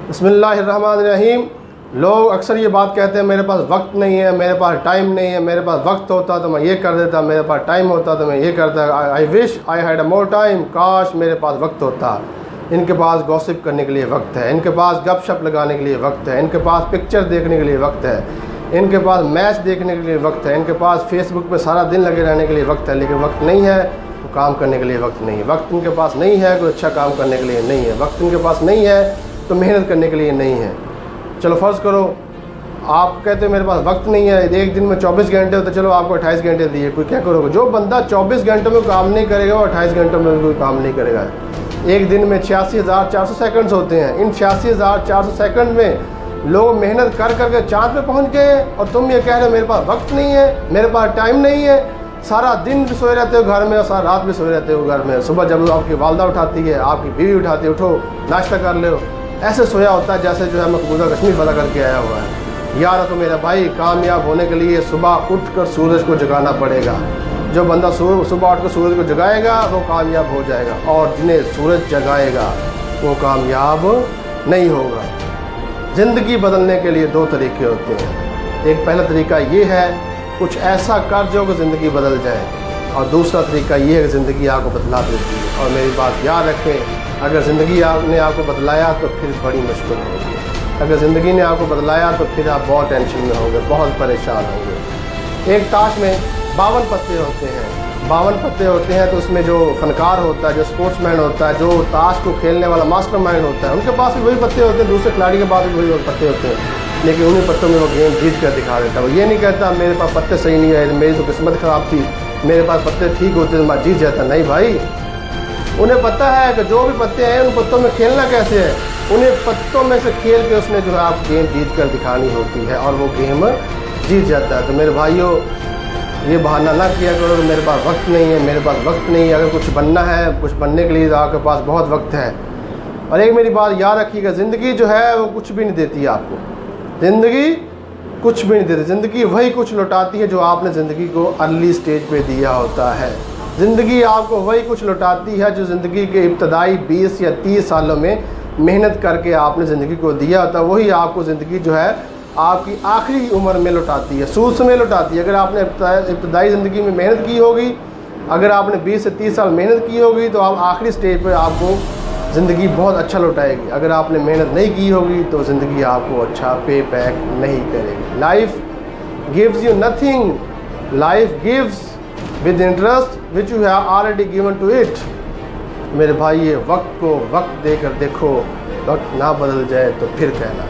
बिस्मिल्लाहिर्रहमानिर्रहीम। लोग अक्सर ये बात कहते हैं मेरे पास वक्त नहीं है, मेरे पास टाइम नहीं है, मेरे पास वक्त होता तो मैं ये कर देता, मेरे पास टाइम होता तो मैं ये करता। I wish I had a more time, काश मेरे पास वक्त होता। इनके पास गॉसिप करने के लिए वक्त है, इनके पास गपशप लगाने के लिए वक्त है, इनके पास पिक्चर देखने के लिए वक्त है, इनके पास मैच देखने के लिए वक्त है, इनके पास फेसबुक पे सारा दिन लगे रहने के लिए वक्त है। लेकिन वक्त नहीं है तो काम करने के लिए वक्त नहीं है। वक्त इनके पास नहीं है कोई अच्छा काम करने के लिए नहीं है। वक्त इनके पास नहीं है तो मेहनत करने के लिए नहीं है। चलो फ़र्ज़ करो आप कहते हो मेरे पास वक्त नहीं है, एक दिन में 24 घंटे हो तो चलो आपको 28 घंटे दिए, कोई क्या करोगे? जो बंदा 24 घंटों में काम नहीं करेगा वो 28 घंटों में कोई काम नहीं करेगा। एक दिन में 86,400 सेकंड्स होते हैं। इन 86,400 सेकंड में लोग मेहनत कर करके चाँद पे पहुंच गए और तुम ये कह रहे हो मेरे पास वक्त नहीं है, मेरे पास टाइम नहीं है। सारा दिन भी सोए रहते हो घर में और सारा रात भी सोए रहते हो घर में। सुबह जब आपकी वालदा उठाती है, आपकी बीवी उठाती है, उठो नाश्ता कर लो, ऐसे सोया होता है जैसे जो है मकबूजा कश्मीर वाला करके आया हुआ है। यार तो मेरा भाई कामयाब होने के लिए सुबह उठकर सूरज को जगाना पड़ेगा। जो बंदा सुबह उठकर सूरज को जगाएगा वो कामयाब हो जाएगा, और जिन्हें सूरज जगाएगा वो कामयाब नहीं होगा। ज़िंदगी बदलने के लिए दो तरीके होते हैं। एक पहला तरीका ये है कुछ ऐसा कर जो कि ज़िंदगी बदल जाए, और दूसरा तरीका ये है कि ज़िंदगी आपको बदला देती है। और मेरी बात याद रखें, अगर ज़िंदगी ने आपको बदलाया तो फिर बड़ी मुश्किल होगी। अगर ज़िंदगी ने आपको बदलाया तो फिर आप बहुत टेंशन में होंगे, बहुत परेशान होंगे। एक ताश में 52 पत्ते होते हैं। 52 पत्ते होते हैं तो उसमें जो फनकार होता है, जो स्पोर्ट्समैन होता है, जो ताश को खेलने वाला मास्टरमाइंड होता है, उनके पास भी वही पत्ते होते हैं, दूसरे खिलाड़ी के पास भी वही पत्ते होते हैं। लेकिन उन्हीं पत्तों में वो गेम जीत कर दिखा देता है। वो ये नहीं कहता मेरे पास पत्ते सही नहीं आए, मेरी तो किस्मत ख़राब थी, मेरे पास पत्ते ठीक होते तो मैं जीत जाता। नहीं भाई, उन्हें पता है कि जो भी पत्ते हैं उन पत्तों में खेलना कैसे है। उन्हें पत्तों में से खेल के उसने जो है आप गेम जीत कर दिखानी होती है, और वो गेम जीत जाता है। तो मेरे भाइयों, ये बहाना ना किया करो कि मेरे पास वक्त नहीं है, मेरे पास वक्त नहीं है। अगर कुछ बनना है, कुछ बनने के लिए तो आपके पास बहुत वक्त है। और एक मेरी बात याद रखिएगा, ज़िंदगी जो है वो कुछ भी नहीं देती आपको। ज़िंदगी कुछ भी नहीं देती। ज़िंदगी वही कुछ लौटाती है जो आपने ज़िंदगी को अर्ली स्टेज पे दिया होता है। ज़िंदगी आपको वही कुछ लौटाती है जो ज़िंदगी के इब्तदाई 20 या 30 सालों में मेहनत करके आपने ज़िंदगी को दिया होता है। वही आपको ज़िंदगी जो है आपकी आखिरी उम्र में लौटाती है, सूद में लौटाती है। अगर आपने इब्तदाई ज़िंदगी में मेहनत की होगी, अगर आपने 20 से 30 साल मेहनत की होगी तो आप आखिरी स्टेज पर आपको ज़िंदगी बहुत अच्छा लौटाएगी। अगर आपने मेहनत नहीं की होगी तो ज़िंदगी आपको अच्छा पे बैक नहीं करेगी। Life gives you nothing, life gives with interest which you have already given to it. मेरे भाई, ये वक्त को वक्त देकर देखो, वक्त ना बदल जाए तो फिर कहना।